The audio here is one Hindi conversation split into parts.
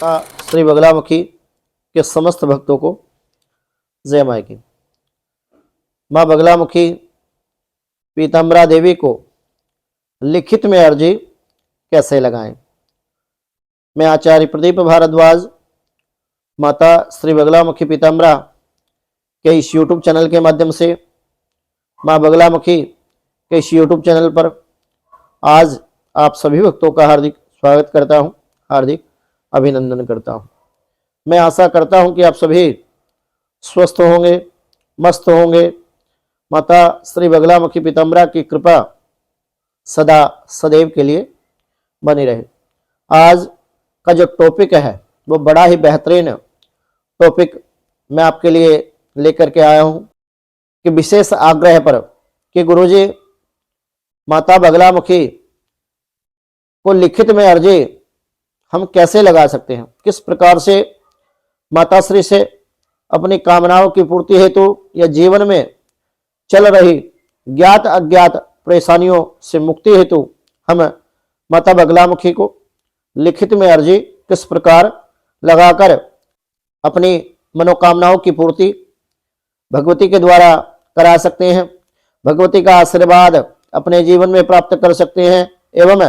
माता श्री बगलामुखी के समस्त भक्तों को जय माँ की। माँ बगलामुखी पीताम्बरा देवी को लिखित में अर्जी कैसे लगाएं। मैं आचार्य प्रदीप भारद्वाज माता श्री बगलामुखी पीताम्बरा के इस यूट्यूब चैनल के माध्यम से माँ बगलामुखी के इस यूट्यूब चैनल पर आज आप सभी भक्तों का हार्दिक स्वागत करता हूँ, हार्दिक अभिनंदन करता हूँ। मैं आशा करता हूँ कि आप सभी स्वस्थ होंगे, मस्त होंगे। माता श्री बगलामुखी पीताम्बरा की कृपा सदा सदैव के लिए बनी रहे। आज का जो टॉपिक है वो बड़ा ही बेहतरीन टॉपिक मैं आपके लिए लेकर के आया हूँ कि विशेष आग्रह पर कि गुरुजी माता बगलामुखी को लिखित में अर्जी हम कैसे लगा सकते हैं, किस प्रकार से माताश्री से अपनी कामनाओं की पूर्ति हेतु या जीवन में चल रही ज्ञात अज्ञात परेशानियों से मुक्ति हेतु हम माता बगलामुखी को लिखित में अर्जी किस प्रकार लगाकर अपनी मनोकामनाओं की पूर्ति भगवती के द्वारा करा सकते हैं, भगवती का आशीर्वाद अपने जीवन में प्राप्त कर सकते हैं एवं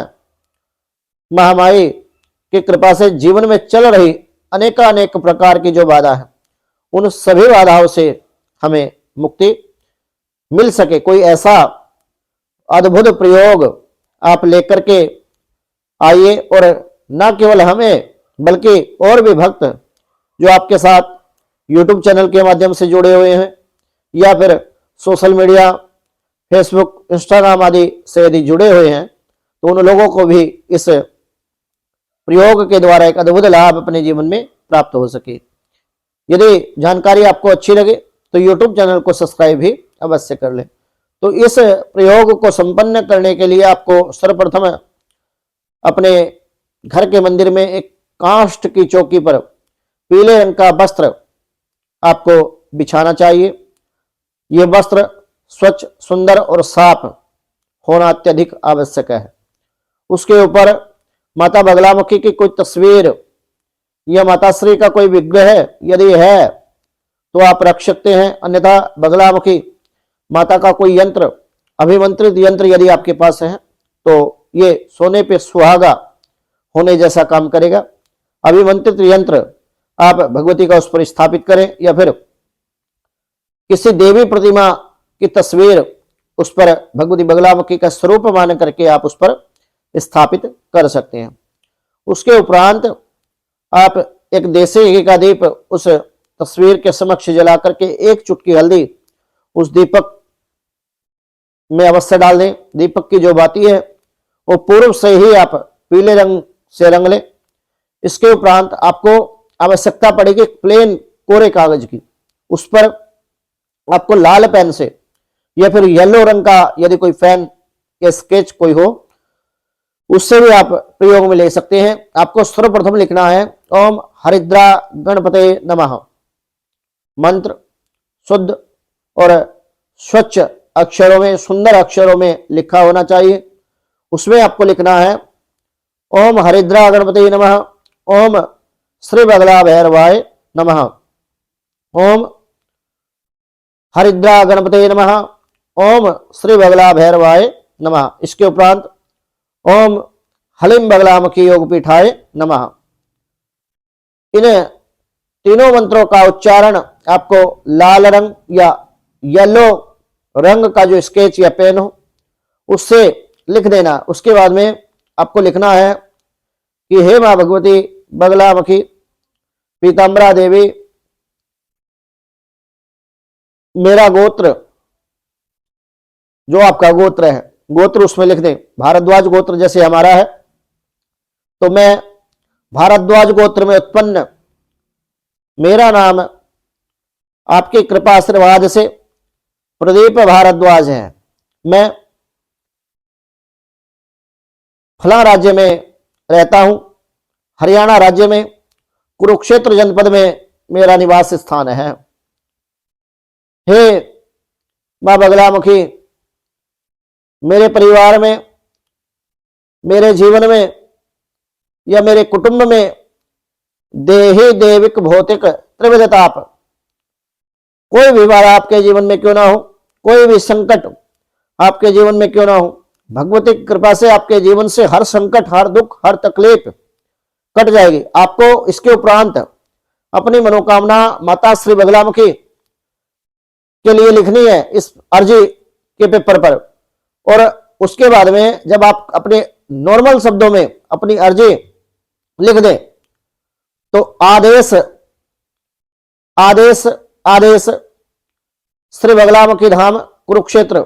महामाई की कृपा से जीवन में चल रही अनेक प्रकार की जो बाधा है उन सभी बाधाओं से हमें मुक्ति मिल सके। कोई ऐसा अद्भुत प्रयोग आप लेकर के आइए और न केवल हमें बल्कि और भी भक्त जो आपके साथ YouTube चैनल के माध्यम से जुड़े हुए हैं या फिर सोशल मीडिया फेसबुक इंस्टाग्राम आदि से यदि जुड़े हुए हैं तो उन लोगों को भी इस प्रयोग के द्वारा एक अद्भुत लाभ अपने जीवन में प्राप्त हो सके। यदि जानकारी आपको अच्छी लगे तो YouTube चैनल को सब्सक्राइब भी अवश्य कर लें। तो इस प्रयोग को संपन्न करने के लिए आपको सर्वप्रथम अपने घर के मंदिर में एक काष्ठ की चौकी पर पीले रंग का वस्त्र आपको बिछाना चाहिए। यह वस्त्र स्वच्छ, सुंदर और साफ होना अत्यधिक आवश्यक है। उसके ऊपर माता बगलामुखी की कोई तस्वीर या माताश्री का कोई विग्रह यदि है तो आप रख सकते हैं, अन्यथा बगलामुखी माता का कोई यंत्र, अभिमंत्रित यंत्र यदि आपके पास है तो ये सोने पे सुहागा होने जैसा काम करेगा। अभिमंत्रित यंत्र आप भगवती का उस पर स्थापित करें या फिर किसी देवी प्रतिमा की तस्वीर उस पर भगवती बगलामुखी का स्वरूप मान करके आप उस पर स्थापित कर सकते हैं। उसके उपरांत आप एक देसी घी का दीप उस तस्वीर के समक्ष जला करके एक चुटकी हल्दी उस दीपक में अवश्य डाल दें। दीपक की जो बाती है वो पूर्व से ही आप पीले रंग से रंग लें। इसके उपरांत आपको आवश्यकता पड़ेगी प्लेन कोरे कागज की, उस पर आपको लाल पेन से या फिर येलो रंग का यदि कोई पेन या स्केच कोई हो उससे भी आप प्रयोग में ले सकते हैं। आपको सर्वप्रथम लिखना है ओम हरिद्रा गणपते नमः। मंत्र शुद्ध और स्वच्छ अक्षरों में, सुंदर अक्षरों में लिखा होना चाहिए। उसमें आपको लिखना है ओम हरिद्रा गणपते नमः, ओम श्री बगला भैरवाय नमः, ओम हरिद्रा गणपते नमः, ओम श्री बगला भैरवाय नमः। इसके उपरांत ओम हलिम बगलामुखी योगपीठाय नमः। इन तीनों मंत्रों का उच्चारण आपको लाल रंग या येलो रंग का जो स्केच या पेन हो उससे लिख देना। उसके बाद में आपको लिखना है कि हे मां भगवती बगलामुखी पीताम्बरा देवी, मेरा गोत्र जो आपका गोत्र है, गोत्र उसमें लिख दें। भारद्वाज गोत्र जैसे हमारा है तो मैं भारद्वाज गोत्र में उत्पन्न, मेरा नाम आपकी कृपा आशीर्वाद से प्रदीप भारद्वाज है। मैं फला राज्य में रहता हूं, हरियाणा राज्य में कुरुक्षेत्र जनपद में मेरा निवास स्थान है। हे मां बगलामुखी, मेरे परिवार में, मेरे जीवन में या मेरे कुटुंब में देहि देविक भौतिक त्रिविधताप। कोई भी बाधा आपके जीवन में क्यों ना हो, कोई भी संकट आपके जीवन में क्यों ना हो, भगवती की कृपा से आपके जीवन से हर संकट, हर दुख, हर तकलीफ कट जाएगी। आपको इसके उपरांत अपनी मनोकामना माता श्री बगलामुखी के लिए लिखनी है इस अर्जी के पेपर पर, और उसके बाद में जब आप अपने नॉर्मल शब्दों में अपनी अर्जी लिख दें तो आदेश आदेश आदेश श्री बगलामुखी धाम कुरुक्षेत्र,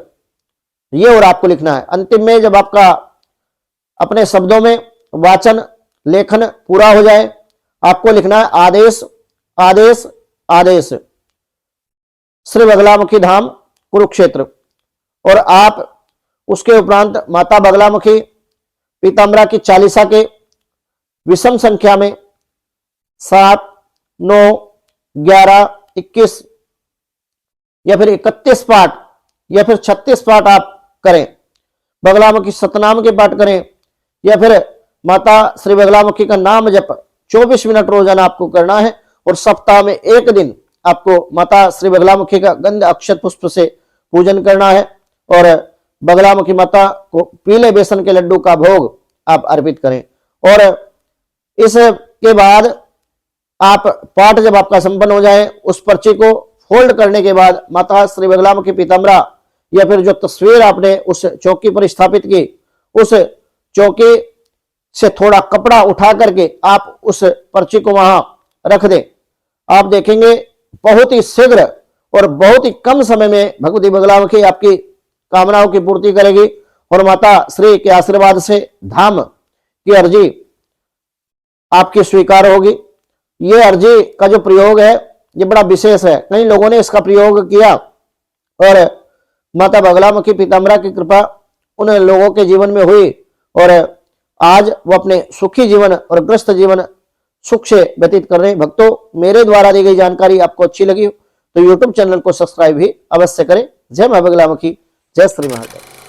ये और आपको लिखना है। अंतिम में जब आपका अपने शब्दों में वाचन लेखन पूरा हो जाए, आपको लिखना है आदेश आदेश आदेश श्री बगलामुखी धाम कुरुक्षेत्र। और आप उसके उपरांत माता बगलामुखी पीताम्बरा की चालीसा के विषम संख्या में 7, 9, 11, 21 या फिर 31 पाठ या फिर 36 पाठ आप करें। बगलामुखी सतनाम के पाठ करें या फिर माता श्री बगलामुखी का नाम जप 24 मिनट रोजाना आपको करना है। और सप्ताह में एक दिन आपको माता श्री बगलामुखी का गंध अक्षत पुष्प से पूजन करना है और बगलामुखी माता को पीले बेसन के लड्डू का भोग आप अर्पित करें। और इसके बाद आप पाठ जब आपका संपन्न हो जाए, उस पर्ची को फोल्ड करने के बाद माता श्री बगलामुखी पीताम्बरा या फिर जो तस्वीर आपने उस चौकी पर स्थापित की, उस चौकी से थोड़ा कपड़ा उठा करके आप उस पर्ची को वहां रख दें। आप देखेंगे बहुत ही शीघ्र और बहुत ही कम समय में भगवती बगलामुखी आपकी कामनाओं की पूर्ति करेगी और माता श्री के आशीर्वाद से धाम की अर्जी आपकी स्वीकार होगी। ये अर्जी का जो प्रयोग है ये बड़ा विशेष है, कई लोगों ने इसका प्रयोग किया और माता बगलामुखी पीताम्बरा की कृपा उन लोगों के जीवन में हुई और आज वो अपने सुखी जीवन और ग्रस्त जीवन सुख से व्यतीत कर रहे हैं। भक्तों, मेरे द्वारा दी गई जानकारी आपको अच्छी लगी तो यूट्यूब चैनल को सब्सक्राइब भी अवश्य करें। जय मां बगलामुखी, जय श्री महाकाल।